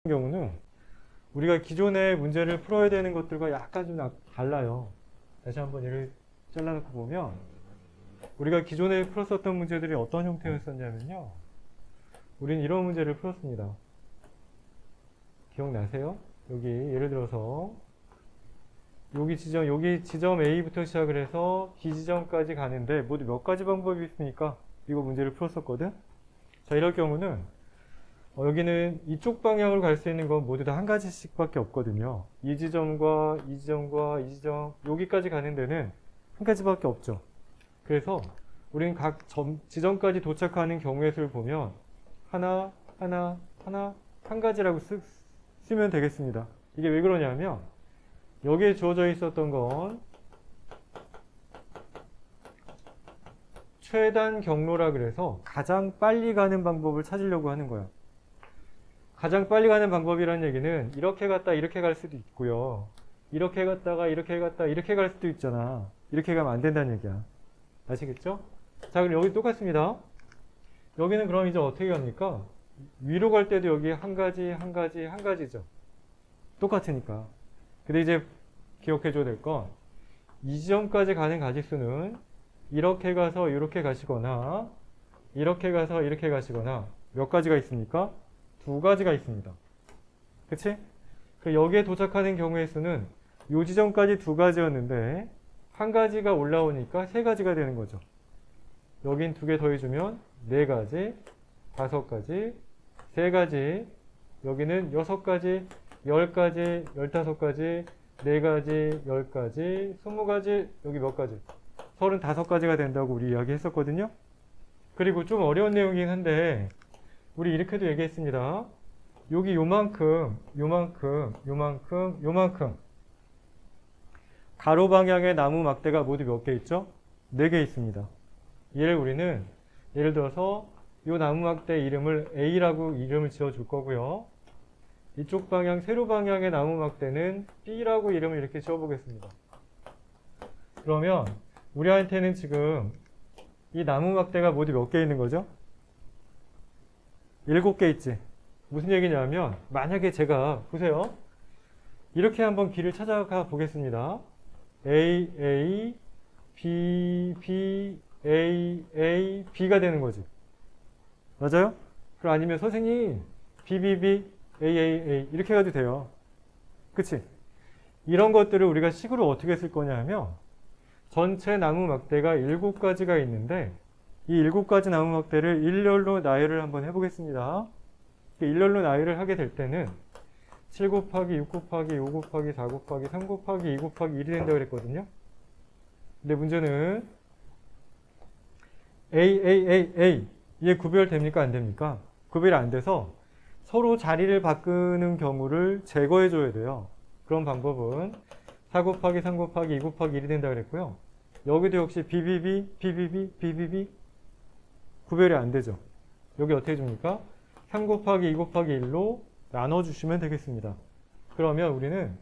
경우는 우리가 기존의 문제를 풀어야 되는 것들과 약간 좀 달라요. 다시 한번 얘를 잘라놓고 보면 우리가 기존에 풀었었던 문제들이 어떤 형태였었냐면요. 우리는 이런 문제를 풀었습니다. 기억나세요? 여기 예를 들어서 여기 지점 A부터 시작을 해서 B 지점까지 가는데 모두 몇 가지 방법이 있으니까 이거 문제를 풀었었거든. 자, 이럴 경우는 여기는 이쪽 방향으로 갈 수 있는 건 모두 다 한 가지씩밖에 없거든요. 이 지점과 이 지점과 이 지점 여기까지 가는 데는 한 가지밖에 없죠. 그래서 우리는 각 지점까지 도착하는 경우의 수를 보면 하나, 하나, 하나, 한 가지라고 쓰면 되겠습니다. 이게 왜 그러냐면 여기에 주어져 있었던 건 최단 경로라 그래서 가장 빨리 가는 방법을 찾으려고 하는 거야. 가장 빨리 가는 방법이라는 얘기는 이렇게 갔다 이렇게 갈 수도 있고요. 이렇게 갔다가 이렇게 갔다 이렇게 갈 수도 있잖아. 이렇게 가면 안 된다는 얘기야. 아시겠죠? 자, 그럼 여기 똑같습니다. 여기는 그럼 이제 어떻게 갑니까? 위로 갈 때도 여기 한 가지, 한 가지, 한 가지죠. 똑같으니까. 근데 이제 기억해 줘야 될 건 이 지점까지 가는 가지수는 이렇게 가서 이렇게 가시거나 이렇게 가서 이렇게 가시거나 몇 가지가 있습니까? 두 가지가 있습니다. 그치? 여기에 도착하는 경우의 수는 이 지점까지 두 가지였는데 한 가지가 올라오니까 세 가지가 되는 거죠. 여긴 두 개 더해주면 네 가지, 다섯 가지, 세 가지, 여기는 여섯 가지, 10가지, 15가지, 4가지, 10가지, 20가지, 여기 몇 가지? 35가지가 된다고 우리 이야기 했었거든요. 그리고 좀 어려운 내용이긴 한데 우리 이렇게도 얘기했습니다. 여기 요만큼, 요만큼, 요만큼, 요만큼 가로 방향의 나무 막대가 모두 몇 개 있죠? 4개 있습니다. 얘를 우리는 예를 들어서 요 나무 막대 이름을 A라고 이름을 지어줄 거고요. 이쪽 방향, 세로 방향의 나무 막대는 B라고 이름을 이렇게 지어보겠습니다. 그러면 우리한테는 지금 이 나무 막대가 모두 몇 개 있는 거죠? 7개 있지. 무슨 얘기냐면 만약에 제가 보세요. 이렇게 한번 길을 찾아가 보겠습니다. A, A, B, B, A, A, B가 되는 거지. 맞아요? 그럼 아니면 선생님 B, B, B, A, A, A 이렇게 가도 돼요. 그치? 이런 것들을 우리가 식으로 어떻게 쓸 거냐 하면 전체 나무 막대가 7가지가 있는데 이 7가지 나무 막대를 일렬로 나열을 한번 해보겠습니다. 일렬로 나열을 하게 될 때는 7 곱하기 6 곱하기 5 곱하기 4 곱하기 3 곱하기 2 곱하기 1이 된다고 그랬거든요. 근데 문제는 A 이게 구별됩니까? 안 됩니까? 구별이 안 돼서 서로 자리를 바꾸는 경우를 제거해 줘야 돼요. 그런 방법은 4 곱하기 3 곱하기 2 곱하기 1이 된다고 그랬고요. 여기도 역시 BBB, BBB, BBB 구별이 안 되죠. 여기 어떻게 줍니까? 3 곱하기 2 곱하기 1로 나눠주시면 되겠습니다. 그러면 우리는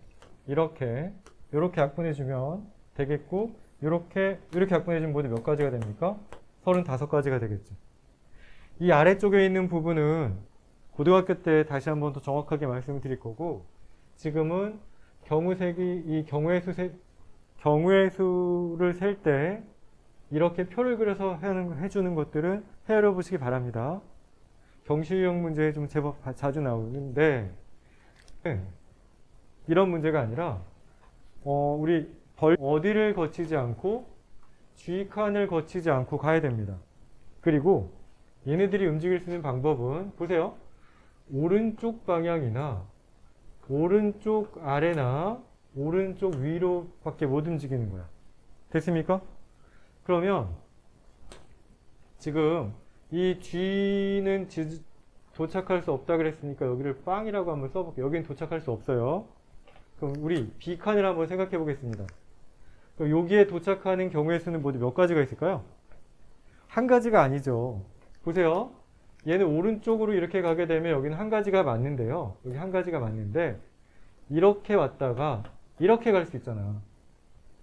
이렇게 약분해주면 되겠고 이렇게 약분해주면 모두 몇 가지가 됩니까? 35가지가 되겠죠. 이 아래쪽에 있는 부분은 고등학교 때 다시 한번 더 정확하게 말씀을 드릴 거고 지금은 이 경우의 수를 셀 때 이렇게 표를 그려서 해주는 것들은 헤아려 보시기 바랍니다. 경시유형 문제에 좀 제법 자주 나오는데 이런 문제가 아니라 우리 어디를 거치지 않고 G칸을 거치지 않고 가야 됩니다. 그리고 얘네들이 움직일 수 있는 방법은 보세요. 오른쪽 방향이나 오른쪽 아래나 오른쪽 위로 밖에 못 움직이는 거야. 됐습니까? 그러면 지금 이 G는 도착할 수 없다 그랬으니까 여기를 빵이라고 한번 써볼게요. 여기는 도착할 수 없어요. 그럼 우리 B칸을 한번 생각해 보겠습니다. 그럼 여기에 도착하는 경우의 수는 모두 몇 가지가 있을까요? 한 가지가 아니죠. 보세요. 얘는 오른쪽으로 이렇게 가게 되면 여기는 한 가지가 맞는데요. 여기 한 가지가 맞는데 이렇게 왔다가 이렇게 갈 수 있잖아.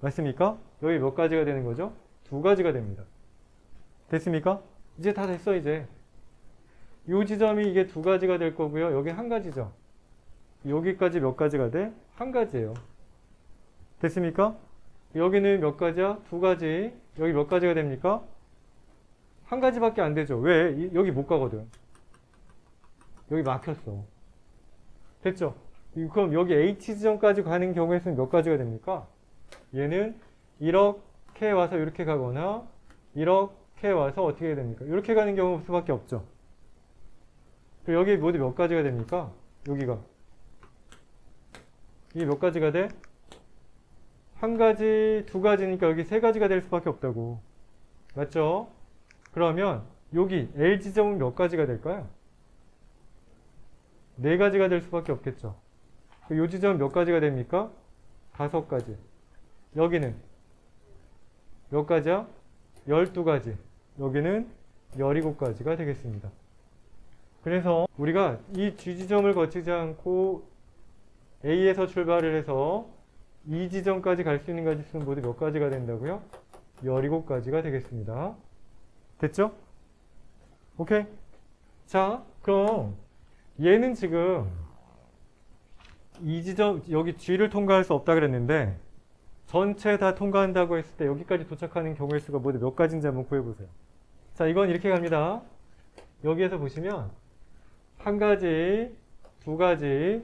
맞습니까? 여기 몇 가지가 되는 거죠? 2가지가 됩니다. 됐습니까? 이제 다 됐어 이제. 이 지점이 이게 2가지가 될 거고요. 여기 한 가지죠. 여기까지 몇 가지가 돼? 한 가지예요. 됐습니까? 여기는 몇 가지야? 두 가지. 여기 몇 가지가 됩니까? 한 가지밖에 안 되죠. 왜? 여기 못 가거든. 여기 막혔어. 됐죠? 그럼 여기 H 지점까지 가는 경우에는 몇 가지가 됩니까? 얘는 이렇게 와서 이렇게 가거나 이렇게 와서 어떻게 됩니까? 이렇게 가는 경우 수밖에 없죠. 그리고 여기 모두 몇 가지가 됩니까? 여기가. 이게 몇 가지가 돼? 한 가지, 두 가지니까 여기 세 가지가 될 수밖에 없다고. 맞죠? 그러면 여기 L 지점은 몇 가지가 될까요? 네 가지가 될 수밖에 없겠죠. 이 지점은 몇 가지가 됩니까? 다섯 가지. 여기는 몇 가지야? 12가지. 여기는 17가지가 되겠습니다. 그래서 우리가 이 G 지점을 거치지 않고 A에서 출발을 해서 이 지점까지 갈 수 있는 가지수는 모두 몇 가지가 된다고요? 17가지가 되겠습니다. 됐죠? 오케이? 자, 그럼 얘는 지금 이 지점, 여기 G를 통과할 수 없다 그랬는데 전체 다 통과한다고 했을 때 여기까지 도착하는 경우의 수가 모두 몇 가지인지 한번 구해보세요. 자, 이건 이렇게 갑니다. 여기에서 보시면 한 가지, 두 가지,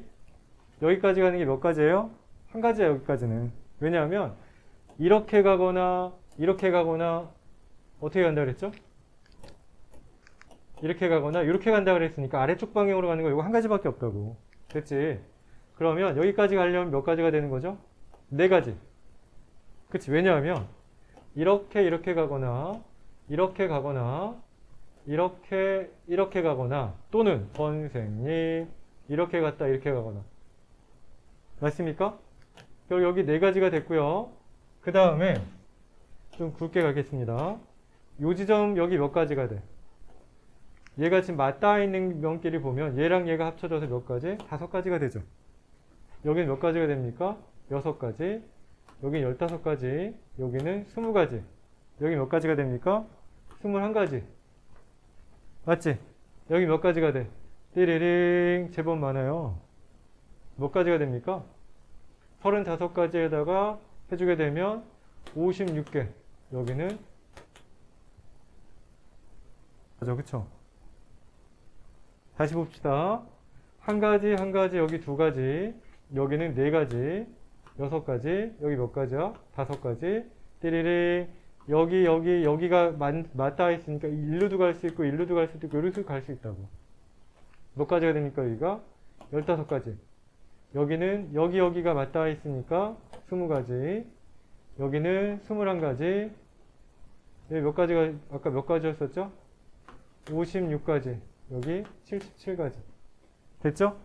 여기까지 가는 게 몇 가지예요? 한 가지야, 여기까지는. 왜냐하면 이렇게 가거나 어떻게 간다 그랬죠? 이렇게 가거나 이렇게 간다 그랬으니까 아래쪽 방향으로 가는 거 이거 한 가지밖에 없다고. 됐지? 그러면 여기까지 가려면 몇 가지가 되는 거죠? 네 가지. 그치? 왜냐하면 이렇게 가거나 이렇게 가거나 이렇게 가거나 또는 선생님 이렇게 갔다 이렇게 가거나 맞습니까? 여기 네 가지가 됐고요. 그 다음에 좀 굵게 가겠습니다. 요 지점 여기 몇 가지가 돼? 얘가 지금 맞닿아 있는 면끼리 보면 얘랑 얘가 합쳐져서 몇 가지? 5가지가 되죠. 여기는 몇 가지가 됩니까? 6가지. 여기는 15가지. 여기는 20가지. 여기 몇 가지가 됩니까? 21가지. 맞지? 여기 몇 가지가 돼? 띠리링 제법 많아요. 몇 가지가 됩니까? 35가지에다가 해주게 되면 56개. 여기는 맞아, 그쵸? 다시 봅시다. 한 가지, 여기 두 가지, 여기는 네 가지, 6가지, 여기 몇 가지야? 5가지. 띠리리 여기가 맞닿아 있으니까 일루도 갈 수 있고 일루도 갈 수도 있고 이렇게 갈 수 있다고. 몇 가지가 됩니까? 여기가 15가지. 여기는 여기가 맞닿아 있으니까 20가지. 여기는 21가지. 여기 몇 가지가 아까 몇 가지였었죠? 56가지. 여기 77가지. 됐죠?